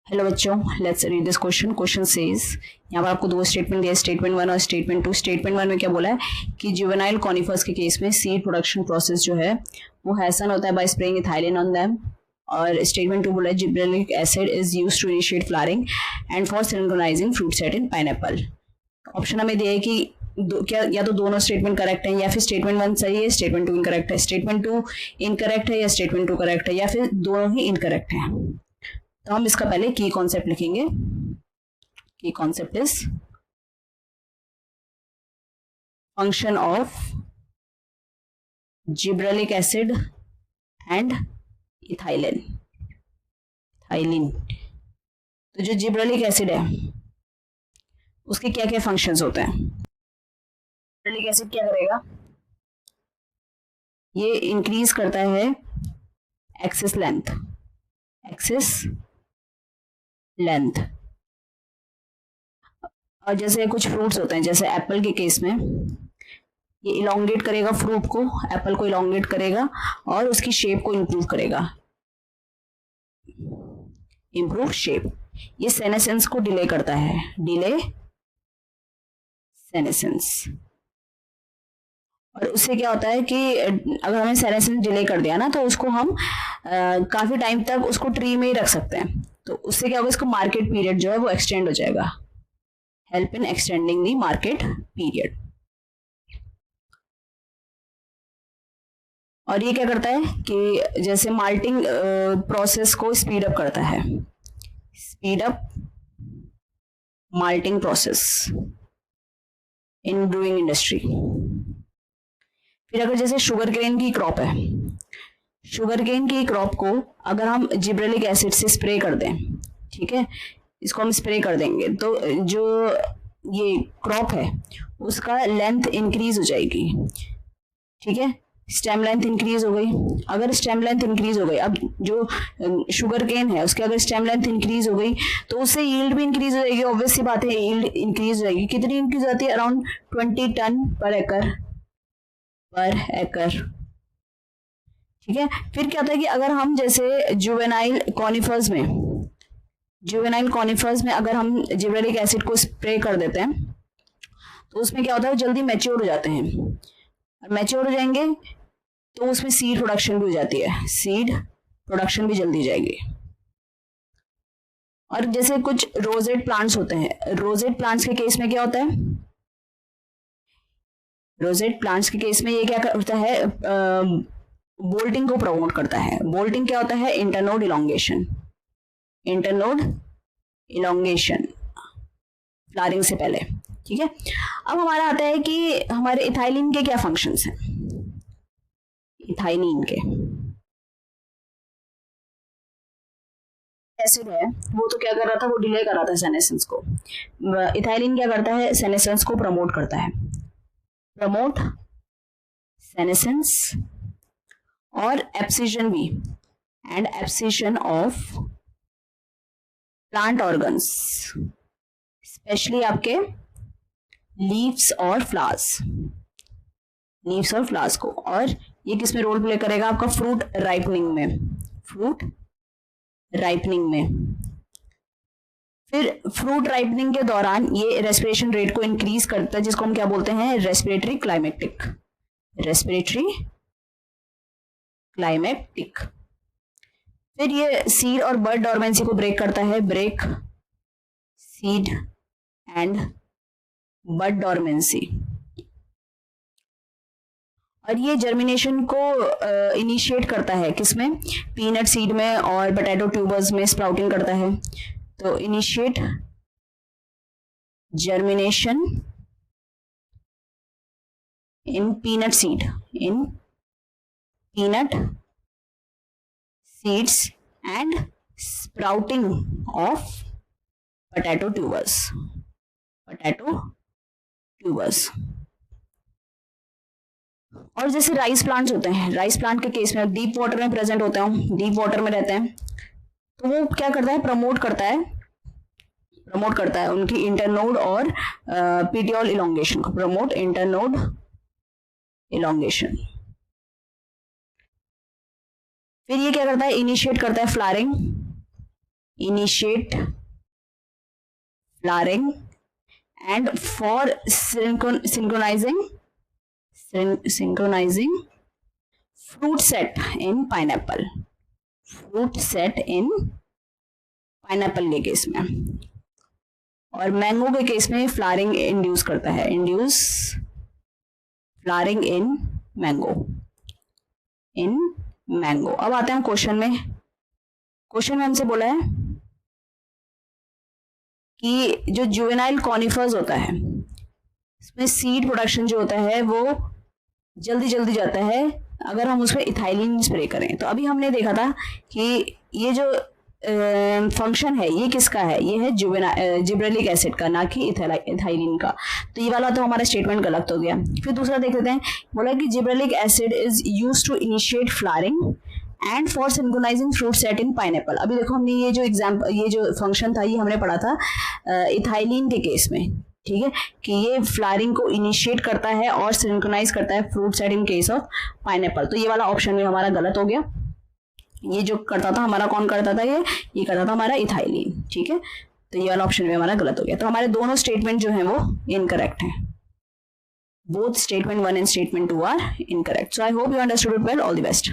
Hello बच्चों, let's read this question. Question says, यहाँ पर आपको दो स्टेटमेंट दिया, स्टेटमेंट वन और स्टेटमेंट टू। स्टेटमेंट वन में क्या बोला है कि जुवेनाइल कॉनिफर्स के केस में सीड प्रोडक्शन प्रोसेस जो है वो हैसन होता है by spraying ethylene on them. और स्टेटमेंट टू बोला है gibberellic acid is used to initiate flowering and for synchronising fruit set in pineapple. Option हमें दिया है कि क्या या तो दोनों स्टेटमेंट करेक्ट है या फिर स्टेटमेंट वन सही है, स्टेटमेंट टू इनकरेक्ट है, स्टेटमेंट टू इनकरेक्ट है या स्टेटमेंट टू करेक्ट है, या फिर दोनों ही इनकरेक्ट है। तो हम इसका पहले की कॉन्सेप्ट लिखेंगे। की concept is function of gibberellic acid and ethylene. तो जो जिब्रेलिक एसिड है उसके क्या क्या फंक्शंस होते हैं। जिब्रेलिक एसिड क्या करेगा, ये इंक्रीज करता है एक्सिस लेंथ। और जैसे कुछ फ्रूट्स होते हैं, जैसे एप्पल के केस में ये इलोंगेट करेगा फ्रूट को, एप्पल को इलोंगेट करेगा और उसकी शेप को इंप्रूव करेगा, इंप्रूव शेप। ये सेनेसेंस को डिले करता है, डिले सेनेसेंस। और उससे क्या होता है कि अगर हमें सेनेसेंस डिले कर दिया ना तो उसको हम काफी टाइम तक उसको ट्री में ही रख सकते हैं। तो उससे क्या होगा, इसका मार्केट पीरियड जो है वो एक्सटेंड हो जाएगा। Help in extending the market period. और ये क्या करता है कि जैसे माल्टिंग प्रोसेस को स्पीड अप करता है, speed up malting process in brewing industry. फिर अगर जैसे शुगर केन की क्रॉप है, शुगर केन की क्रॉप को अगर हम जिब्रेलिक एसिड से स्प्रे कर दें, ठीक है, इसको हम स्प्रे कर देंगे तो जो ये क्रॉप है उसका लेंथ इंक्रीज हो जाएगी, ठीक है, स्टेम लेंथ इंक्रीज हो गई। अगर स्टेम लेंथ इंक्रीज हो गई, अब जो शुगर केन है उसके अगर स्टेम लेंथ इंक्रीज हो गई तो उससे यील्ड भी इंक्रीज हो जाएगी। ऑब्वियस सी बात है, यील्ड इंक्रीज हो जाएगी। कितनी इंक्रीज होती है? अराउंड 20 टन पर एकड़, ठीक है। फिर क्या होता है कि अगर हम जैसे जुवेनाइल कॉनिफर्स में अगर हम जिब्रेलिक एसिड को स्प्रे कर देते हैं तो उसमें क्या होता है, जल्दी मैच्योर हो जाते हैं। और मैच्योर हो जाएंगे तो उसमें सीड प्रोडक्शन भी हो जाती है, सीड प्रोडक्शन भी जल्दी जाएगी। और जैसे कुछ रोजेट प्लांट्स होते हैं, रोजेट प्लांट्स के केस में क्या होता है, रोजेट प्लांट्स के केस में ये क्या करता है, बोल्टिंग को प्रमोट करता है। बोल्टिंग क्या होता है? इंटरनोड इलोंगेशन फ्लावरिंग से पहले, ठीक है। अब हमारा आता है कि हमारे इथाइलिन के क्या फंक्शंस हैं। इथाइलिन के एसिड है वो तो क्या कर रहा था, वो डिले कर रहा था सेनेसेंस को। इथाइलिन क्या करता है? सेनेसेंस को प्रमोट करता है, प्रमोट सेनेसेंस और एब्सिशन भी, and abscission of plant organs, specially आपके लीव्स और फ्लावर्स को। और ये किस में रोल प्ले करेगा? आपका फ्रूट राइपनिंग में। फिर फ्रूट राइपनिंग के दौरान ये रेस्पिरेशन रेट को इंक्रीज करता है, जिसको हम क्या बोलते हैं? Respiratory climactic. फिर ये सीड और बड डॉर्मेंसी को ब्रेक करता है, break seed and bud dormancy. और ये जर्मिनेशन को इनिशिएट करता है किसमें? पीनट सीड में और पोटैटो ट्यूबर्स में स्प्राउटिंग करता है। तो initiate germination in peanut seeds and sprouting of potato tubers. और जैसे राइस प्लांट्स होते हैं, राइस प्लांट के केस में डीप वाटर में प्रेजेंट होते हैं, डीप वाटर में रहते हैं, तो वो क्या करता है? प्रमोट करता है उनकी इंटरनोड और पीटियोल इलोंगेशन को, प्रमोट इंटरनोड इलोंगेशन। फिर ये क्या करता है? इनिशिएट करता है flowering initiate flowering, and for synchronizing fruit set in pineapple. Fruit set in pineapple के केस में, और मैंगो के केस में फ्लावरिंग इंड्यूस करता है, इंड्यूस फ्लावरिंग इन मैंगो। अब आते हैं क्वेश्चन में। क्वेश्चन में हमसे बोला है कि जो जुवेनाइल कॉनिफर्स होता है इसमें सीड प्रोडक्शन जो होता है वो जल्दी जाता है अगर हम उसमें इथाइलिन स्प्रे करें। तो अभी हमने देखा था कि ये जो फंक्शन है ये किसका है, ये है जिब्रेलिक एसिड का, ना कि इथाइलिन का। तो ये वाला तो हमारा स्टेटमेंट गलत हो गया। फिर दूसरा देख लेते हैं, बोला कि gibberellic acid is used to initiate flowering and for synchronising fruit set in pineapple. अभी देखो हमने ये जो फंक्शन था ये हमने पढ़ा था इथाइलिन के केस में, ठीक है, कि ये फ्लावरिंग को इनिशिएट करता है और सिंक्रोनाइज करता है fruit set in case of pineapple. तो ये वाला ऑप्शन में हमारा गलत हो गया। ये जो करता था हमारा कौन करता था, ये करता था हमारा इथाइलिन, ठीक है। तो ये वाला ऑप्शन में हमारा गलत हो गया। तो हमारे दोनों स्टेटमेंट जो है वो इनकरेक्ट हैं। Both statement 1 and statement 2 are incorrect. So I hope you understood it well. All the best.